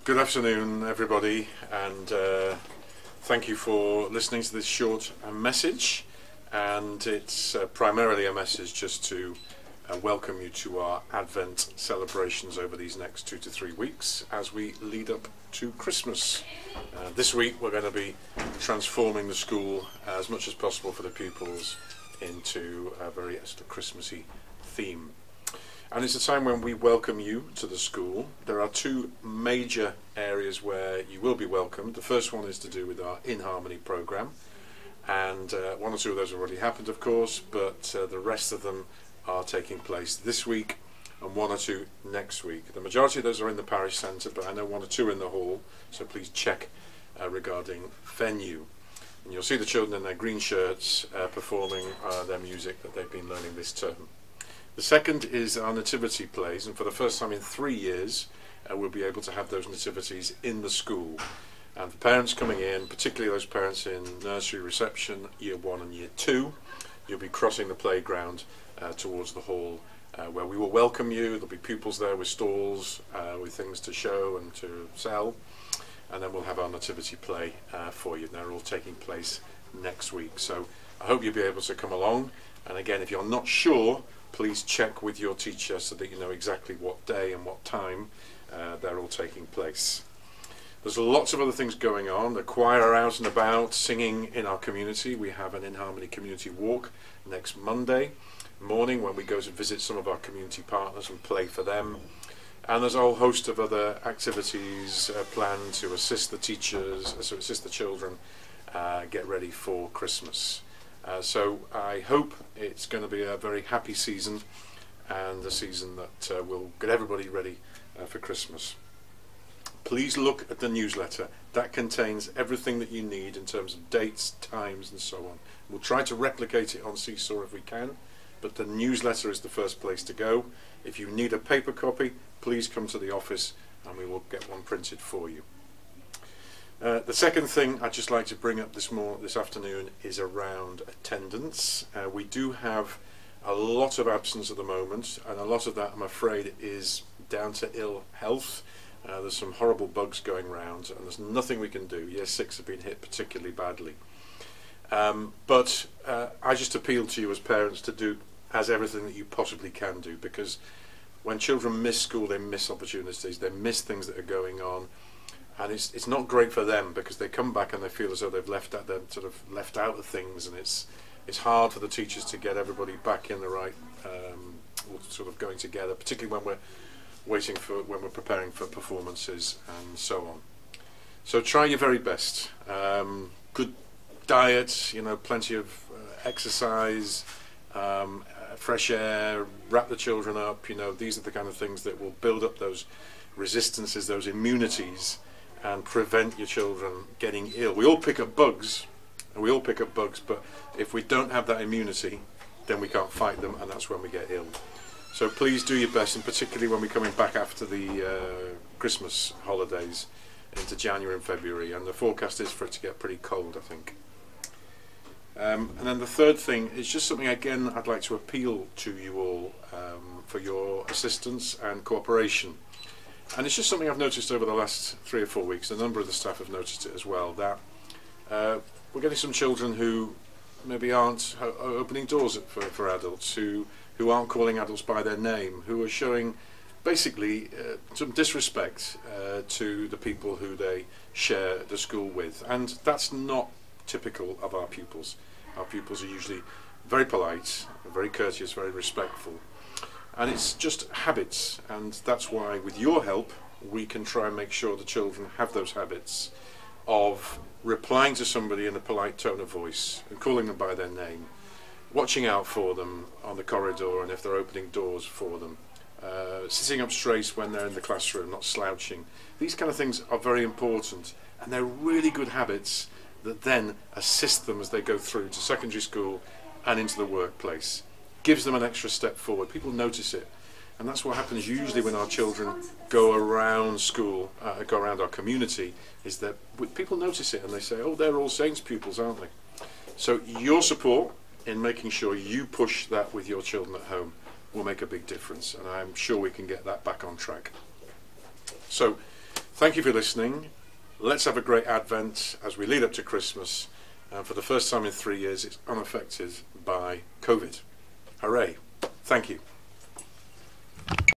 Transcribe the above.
Good afternoon, everybody, and thank you for listening to this short message. And it's primarily a message just to welcome you to our Advent celebrations over these next 2 to 3 weeks as we lead up to Christmas. This week we're going to be transforming the school as much as possible for the pupils into a very sort of Christmassy theme. And it's a time when we welcome you to the school. There are two major areas where you will be welcomed. The first one is to do with our In Harmony programme, and one or two of those have already happened, of course, but the rest of them are taking place this week and one or two next week. The majority of those are in the parish centre, but I know one or two in the hall, so please check regarding venue. And you'll see the children in their green shirts performing their music that they've been learning this term. The second is our nativity plays, and for the first time in 3 years we'll be able to have those nativities in the school. And for parents coming in, particularly those parents in nursery reception, year 1 and year 2, you'll be crossing the playground towards the hall where we will welcome you. There'll be pupils there with stalls, with things to show and to sell, and then we'll have our nativity play for you. They're all taking place next week, so I hope you'll be able to come along. And again, if you're not sure, please check with your teacher so that you know exactly what day and what time they're all taking place. There's lots of other things going on. The choir are out and about singing in our community. We have an In Harmony community walk next Monday morning when we go to visit some of our community partners and play for them. And there's a whole host of other activities planned to assist the teachers, to assist the children get ready for Christmas. So I hope it's going to be a very happy season, and a season that will get everybody ready for Christmas. Please look at the newsletter. That contains everything that you need in terms of dates, times and so on. We'll try to replicate it on Seesaw if we can, but the newsletter is the first place to go. If you need a paper copy, please come to the office and we will get one printed for you. The second thing I'd just like to bring up this afternoon is around attendance. We do have a lot of absence at the moment, and a lot of that, I'm afraid, is down to ill health. There's some horrible bugs going around, and there's nothing we can do. Year 6 have been hit particularly badly. But I just appeal to you as parents to do everything that you possibly can do, because when children miss school, they miss opportunities, they miss things that are going on. And it's not great for them, because they come back and they feel as though they're sort of left out of things, and it's hard for the teachers to get everybody back in the right sort of going together, particularly when we're preparing for performances and so on. So try your very best. Good diet, plenty of exercise, fresh air, wrap the children up. These are the kind of things that will build up those resistances, those immunities, and prevent your children getting ill. We all pick up bugs, but if we don't have that immunity, then we can't fight them, and that's when we get ill. So please do your best, and particularly when we're coming back after the Christmas holidays into January and February, and the forecast is for it to get pretty cold, I think. And then the third thing is just something, again, I'd like to appeal to you all for your assistance and cooperation. And it's just something I've noticed over the last 3 or 4 weeks. A number of the staff have noticed it as well, that we're getting some children who maybe aren't opening doors for adults, who aren't calling adults by their name, who are showing basically some disrespect to the people who they share the school with. And that's not typical of our pupils. Our pupils are usually very polite, very courteous, very respectful. And it's just habits, and that's why, with your help, we can try and make sure the children have those habits of replying to somebody in a polite tone of voice and calling them by their name, watching out for them on the corridor and if they're opening doors for them, sitting up straight when they're in the classroom, not slouching. These kind of things are very important, and they're really good habits that then assist them as they go through to secondary school and into the workplace. Gives them an extra step forward. People notice it, and that's what happens usually when our children go around school, go around our community, is that people notice it and they say, oh, they're all Saints pupils, aren't they? So your support in making sure you push that with your children at home will make a big difference, and I'm sure we can get that back on track. So Thank you for listening. Let's have a great Advent as we lead up to Christmas. And for the first time in 3 years, it's unaffected by COVID. Hooray. Thank you.